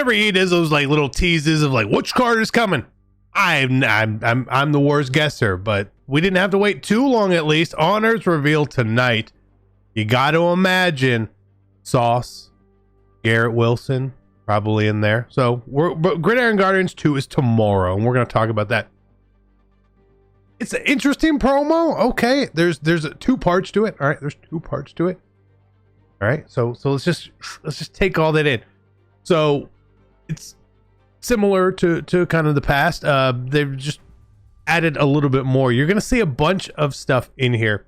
whenever he does those like little teases of like which card is coming, I'm the worst guesser, but we didn't have to wait too long. At least honors revealed tonight. You got to imagine Sauce, Garrett Wilson probably in there. So but Gridiron Guardians 2 is tomorrow, and we're going to talk about that. It's an interesting promo. Okay, there's 2 parts to it. All right, there's 2 parts to it. All right, so let's just take all that in. So it's similar to kind of the past. They've just added a little bit more. You're going to see a bunch of stuff in here,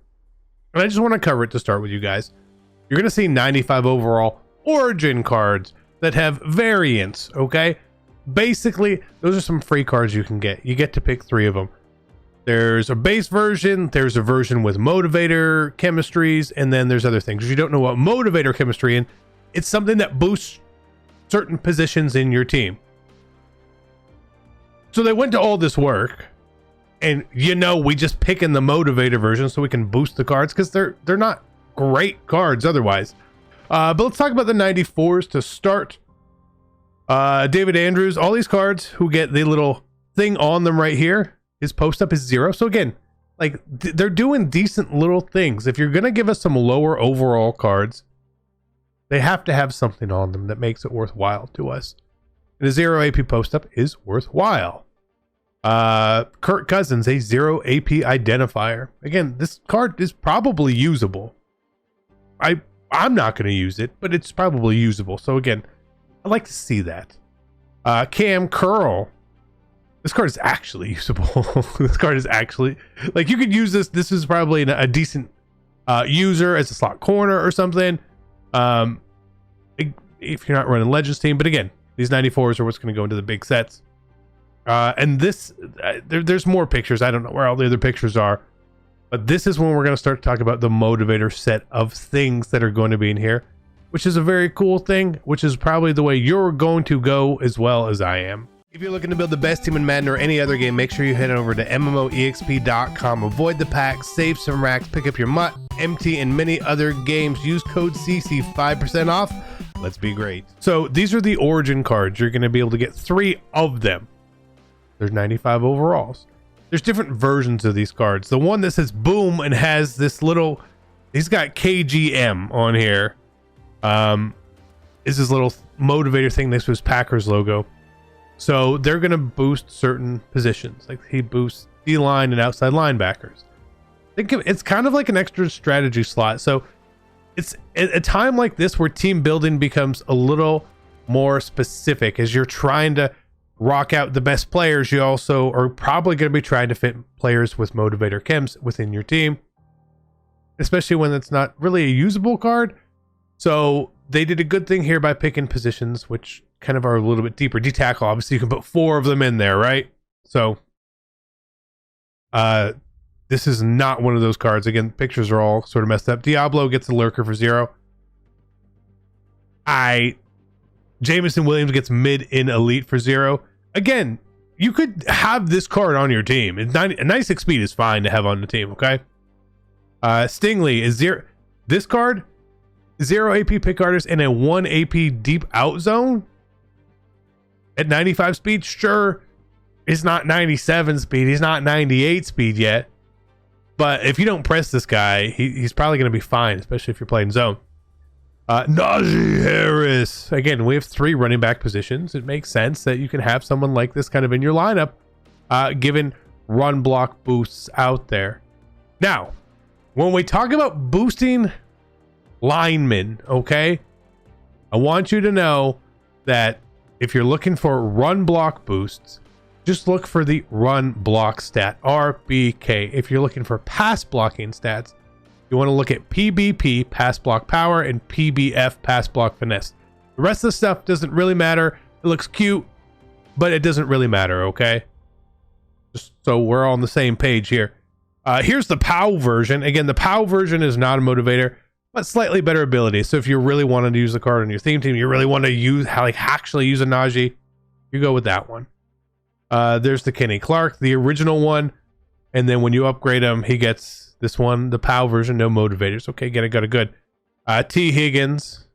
and I just want to cover it to start with you guys. You're going to see 95 overall origin cards that have variants. Okay, basically those are some free cards you can get. You get to pick 3 of them. There's a base version, there's a version with motivator chemistries, and then there's other things. If you don't know what motivator chemistry is, it's something that boosts certain positions in your team. So they went to all this work, and we just pick in the motivator version so we can boost the cards, because they're not great cards otherwise. But let's talk about the 94s to start. David Andrews, all these cards who get the little thing on them right here, his post up is 0. So again, like they're doing decent little things. If you're going to give us some lower overall cards, they have to have something on them that makes it worthwhile to us. And a 0 AP post up is worthwhile. Kirk Cousins, a 0 AP identifier. Again, this card is probably usable. I'm not going to use it, but it's probably usable. So again, I'd like to see that. Cam Curl. This card is actually usable. This card is actually, like, you could use this. This is probably a decent user as a slot corner or something. If you're not running Legends team. But again, these 94s are what's going to go into the big sets. And this, there's more pictures. I don't know where all the other pictures are. But this is when we're going to start to talk about the motivator set of things that are going to be in here, which is a very cool thing, which is probably the way you're going to go as well as I am. If you're looking to build the best team in Madden or any other game, make sure you head over to MMOEXP.com. Avoid the packs, save some racks, pick up your MUT, MT, and many other games. Use code CC 5% off. Let's be great. So these are the origin cards. You're going to be able to get 3 of them. There's 95 overalls. There's different versions of these cards. The one that says boom and has this little, he's got KGM on here. Is this little motivator thing next to his Packers logo. So they're going to boost certain positions. Like he boosts D-line and outside linebackers. Think of it's kind of like an extra strategy slot. So it's at a time like this where team building becomes a little more specific. As you're trying to rock out the best players, you also are probably going to be trying to fit players with motivator chems within your team, especially when it's not really a usable card. So they did a good thing here by picking positions which kind of are a little bit deeper. D-tackle, obviously you can put 4 of them in there, right? So this is not one of those cards. Again, pictures are all sort of messed up. Diablo gets a lurker for 0. Jameson Williams gets mid in elite for 0. Again, you could have this card on your team. It's 96 speed is fine to have on the team, okay? Stingley is 0. This card, 0 AP pick artist and a 1 AP deep out zone at 95 speed. Sure, it's not 97 speed. He's not 98 speed yet. But if you don't press this guy, he's probably going to be fine, especially if you're playing zone. Najee Harris. Again, we have 3 running back positions. It makes sense that you can have someone like this kind of in your lineup, given run block boosts out there. Now, when we talk about boosting linemen, okay, I want you to know that if you're looking for run block boosts, just look for the run block stat, RBK. If you're looking for pass blocking stats, you want to look at PBP, pass block power, and PBF, pass block finesse. The rest of the stuff doesn't really matter. It looks cute, but it doesn't really matter, okay? Just so we're all on the same page here. Here's the POW version. Again, the POW version is not a motivator, but slightly better ability. So if you really wanted to use the card on your theme team, you really want to use actually use a Najee, you go with that one. There's the Kenny Clark, the original one, and then when you upgrade him, he gets this one, the POW version, no motivators. Okay, got it good. T. Higgins,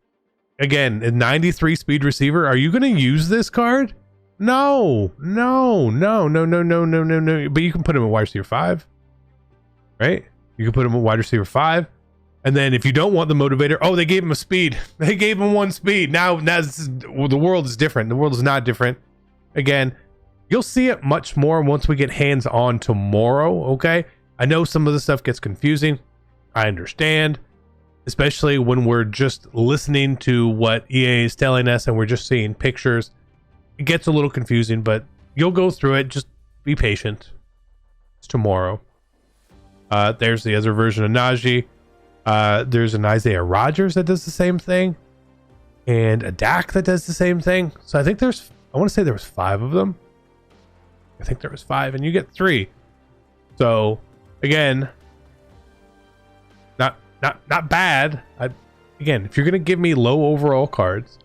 again, a 93 speed receiver. Are you going to use this card? No. But you can put him in wide receiver 5, right? You can put him in wide receiver 5. And then if you don't want the motivator, oh, they gave him a speed. They gave him 1 speed. Now the world is different. The world is not different. Again, you'll see it much more once we get hands on tomorrow. Okay. I know some of the stuff gets confusing. I understand, especially when we're just listening to what EA is telling us and we're just seeing pictures. It gets a little confusing, but you'll go through it. Just be patient. It's tomorrow. There's the other version of Najee. There's an Isaiah Rodgers that does the same thing, and a Dak that does the same thing. So I think I want to say there was 5 of them. I think there was 5, and you get 3. So again, not bad. Again, if you're gonna give me low overall cards,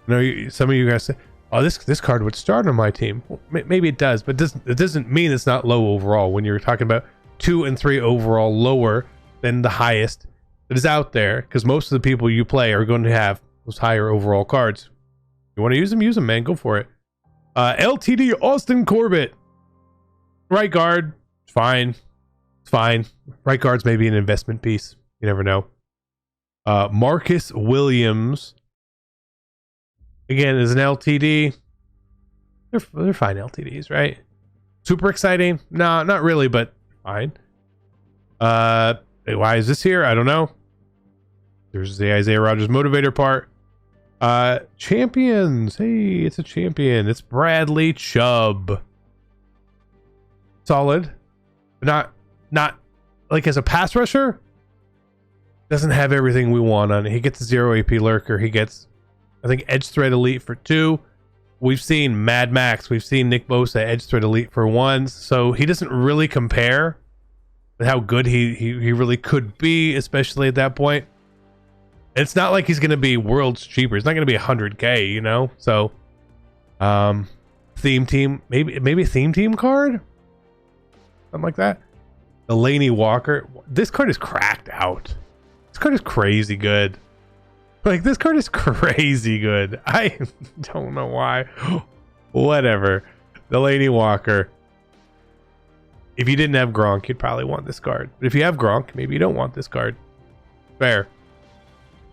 I know some of you guys say, "Oh, this card would start on my team." Well, maybe it does, but it doesn't mean it's not low overall. When you're talking about 2 and 3 overall lower than the highest that is out there, because most of the people you play are going to have those higher overall cards. You want to use them, man. Go for it. LTD Austin Corbett, right guard. Fine. Right guard's maybe an investment piece. You never know. Marcus Williams, again, is an LTD. They're fine LTDs, right? Super exciting? No, not really, but fine. Why is this here? I don't know. There's the Isaiah Rodgers motivator part. Champions. Hey, it's a champion. It's Bradley Chubb. Solid. But not like as a pass rusher. Doesn't have everything we want on it. He gets a 0 AP lurker. He gets, I think, edge threat elite for 2. We've seen Mad Max. We've seen Nick Bosa edge threat elite for 1s. So he doesn't really compare with how good he really could be, especially at that point. It's not like he's going to be world's cheaper. It's not going to be 100K, you know? So, theme team, maybe a theme team card? Something like that. Delaney Walker. This card is cracked out. This card is crazy good. Like, this card is crazy good. I don't know why. Whatever. Delaney Walker. If you didn't have Gronk, you'd probably want this card. But if you have Gronk, maybe you don't want this card. Fair.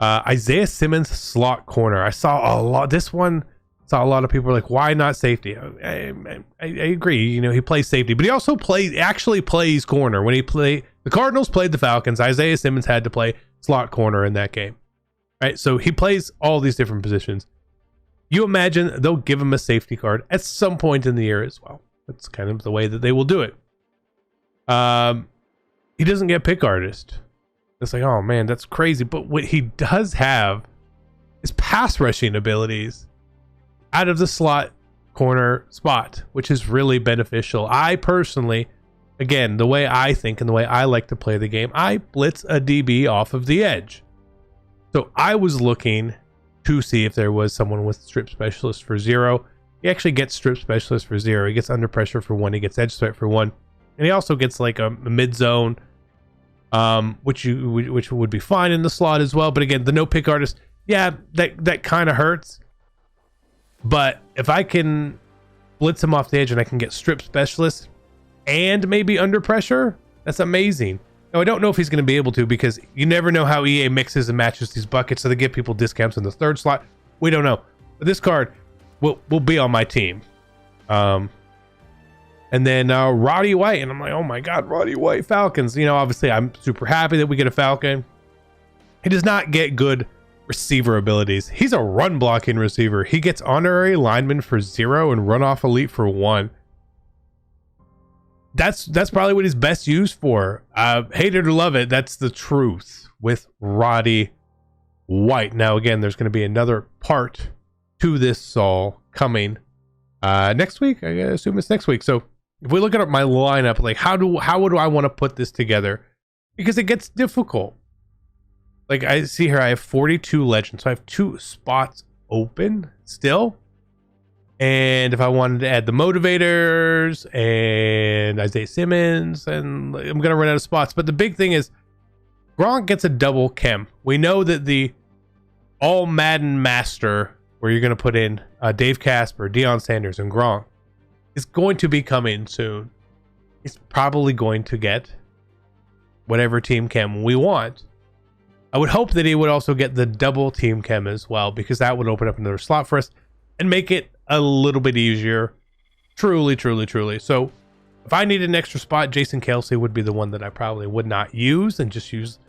Isaiah Simmons slot corner. I saw a lot. This one saw a lot of people were like, why not safety? I agree. You know, he plays safety, but he also actually plays corner. When the Cardinals played the Falcons, Isaiah Simmons had to play slot corner in that game. Right? So he plays all these different positions. You imagine they'll give him a safety card at some point in the year as well. That's kind of the way that they will do it. He doesn't get pick artist. It's like, oh man, that's crazy. But what he does have is pass rushing abilities out of the slot corner spot, which is really beneficial. I personally, again, the way I think and the way I like to play the game, I blitz a DB off of the edge. So I was looking to see if there was someone with strip specialist for 0. He actually gets strip specialist for 0. He gets under pressure for 1. He gets edge threat for 1. And he also gets like a mid zone, which would be fine in the slot as well. But again, the no pick artist, yeah, that kind of hurts. But if I can blitz him off the edge and I can get strip specialist and maybe under pressure, that's amazing. Now I don't know if he's going to be able to, because you never know how EA mixes and matches these buckets, so they give people discounts in the 3rd slot. We don't know. But this card will be on my team. And then Roddy White, and I'm like, oh my god, Roddy White, Falcons. You know, obviously I'm super happy that we get a Falcon. He does not get good receiver abilities. He's a run blocking receiver. He gets honorary lineman for 0 and run off elite for 1. That's probably what he's best used for. Hate it or love it, that's the truth with Roddy White. Now again, there's going to be another part to this Saul coming next week. I assume it's next week. So if we look at my lineup, like how would I want to put this together? Because it gets difficult. Like I see here, I have 42 legends, so I have 2 spots open still. And if I wanted to add the motivators and Isaiah Simmons, and I'm gonna run out of spots. But the big thing is Gronk gets a double chem. We know that the all Madden master, where you're going to put in Dave Casper, Deion Sanders, and Gronk, is going to be coming soon. He's probably going to get whatever team chem we want. I would hope that he would also get the double team chem as well, because that would open up another slot for us and make it a little bit easier. Truly, truly, truly. So if I needed an extra spot, Jason Kelsey would be the one that I probably would not use, and just use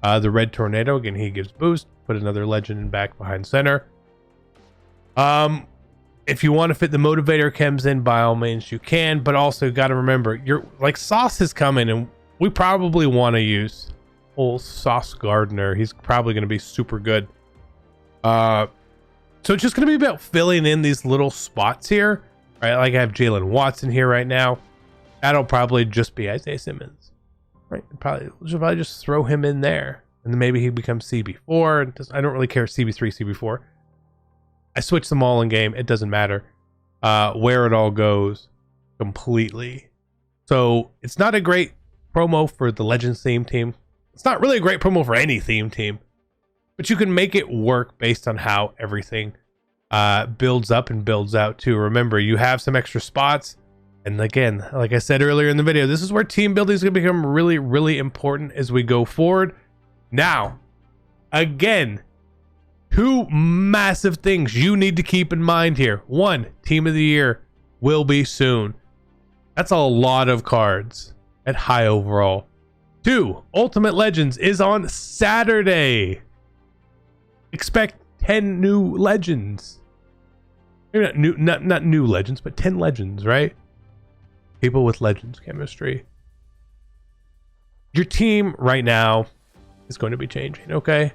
the Red Tornado. Again, he gives boost. Put another legend in back behind center. If you want to fit the Motivator chems in, by all means you can, but also got to remember, you're like, Sauce is coming, and we probably want to use old Sauce Gardner. He's probably going to be super good. So it's just going to be about filling in these little spots here, right? Like I have Jalen Watson here right now. That'll probably just be Isaiah Simmons, right? Should probably just throw him in there, and then maybe he becomes CB4. I don't really care CB3, CB4. I switch them all in game. It doesn't matter where it all goes completely. So it's not a great promo for the Legends theme team. It's not really a great promo for any theme team, but you can make it work based on how everything builds up and builds out too. Remember, you have some extra spots. And again, like I said earlier in the video, this is where team building is going to become really, really important as we go forward. Now, again, two massive things you need to keep in mind here. One, Team of the Year will be soon. That's a lot of cards at high overall. Two, Ultimate Legends is on Saturday. Expect 10 new legends. Maybe not new legends, but 10 legends, right? People with legends chemistry. Your team right now is going to be changing, okay?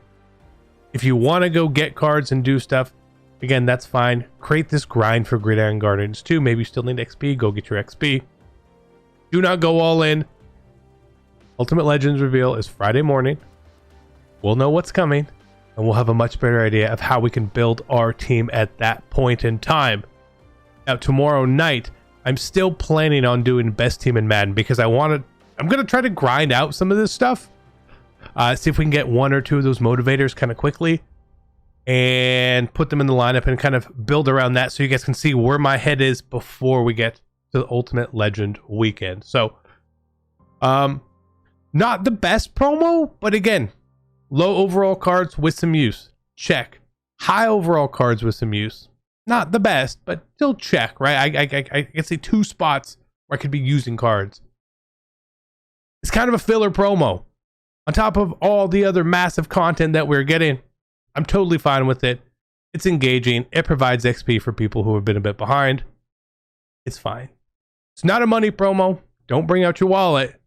If you want to go get cards and do stuff, again, that's fine. Create this grind for Gridiron Guardians too. Maybe you still need XP. Go get your XP. Do not go all in. Ultimate Legends reveal is Friday morning. We'll know what's coming, and we'll have a much better idea of how we can build our team at that point in time. Now, tomorrow night, I'm still planning on doing best team in Madden, because I'm going to try to grind out some of this stuff. See if we can get one or two of those motivators kind of quickly and put them in the lineup and kind of build around that, so you guys can see where my head is before we get to the Ultimate Legend weekend. So, not the best promo, but again, low overall cards with some use. Check. High overall cards with some use. Not the best, but still check, right? I can see two spots where I could be using cards. It's kind of a filler promo. On top of all the other massive content that we're getting, I'm totally fine with it. It's engaging. It provides XP for people who have been a bit behind. It's fine. It's not a money promo. Don't bring out your wallet.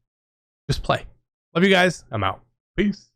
Just play. Love you guys. I'm out. Peace.